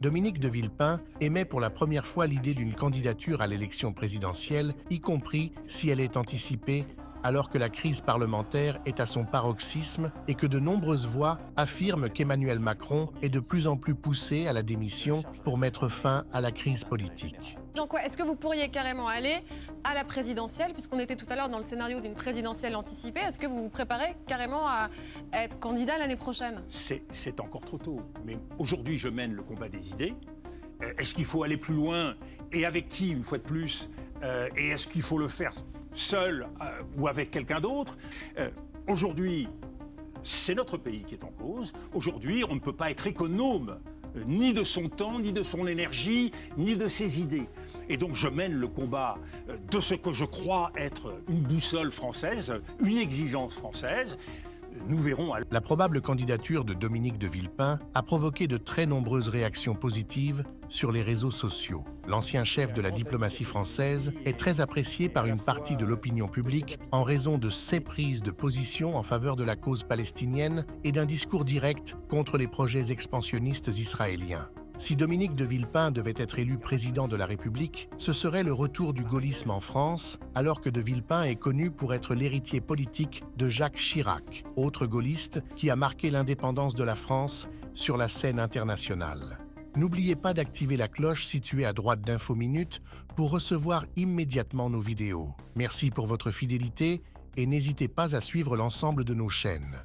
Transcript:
Dominique de Villepin émet pour la première fois l'idée d'une candidature à l'élection présidentielle, y compris si elle est anticipée, alors que la crise parlementaire est à son paroxysme et que de nombreuses voix affirment qu'Emmanuel Macron est de plus en plus poussé à la démission pour mettre fin à la crise politique. Jean, quoi, est-ce que vous pourriez carrément aller à la présidentielle, puisqu'on était tout à l'heure dans le scénario d'une présidentielle anticipée, est-ce que vous vous préparez carrément à être candidat l'année prochaine? C'est encore trop tôt, mais aujourd'hui je mène le combat des idées. Est-ce qu'il faut aller plus loin et avec qui, une fois de plus, et est-ce qu'il faut le faire seul ou avec quelqu'un d'autre? Aujourd'hui, c'est notre pays qui est en cause. Aujourd'hui, on ne peut pas être économe ni de son temps, ni de son énergie, ni de ses idées. Et donc je mène le combat de ce que je crois être une boussole française, une exigence française. Nous verrons. La probable candidature de Dominique de Villepin a provoqué de très nombreuses réactions positives sur les réseaux sociaux. L'ancien chef de la diplomatie française est très apprécié par une partie de l'opinion publique en raison de ses prises de position en faveur de la cause palestinienne et d'un discours direct contre les projets expansionnistes israéliens. Si Dominique de Villepin devait être élu président de la République, ce serait le retour du gaullisme en France, alors que de Villepin est connu pour être l'héritier politique de Jacques Chirac, autre gaulliste qui a marqué l'indépendance de la France sur la scène internationale. N'oubliez pas d'activer la cloche située à droite d'Info Minutes pour recevoir immédiatement nos vidéos. Merci pour votre fidélité et n'hésitez pas à suivre l'ensemble de nos chaînes.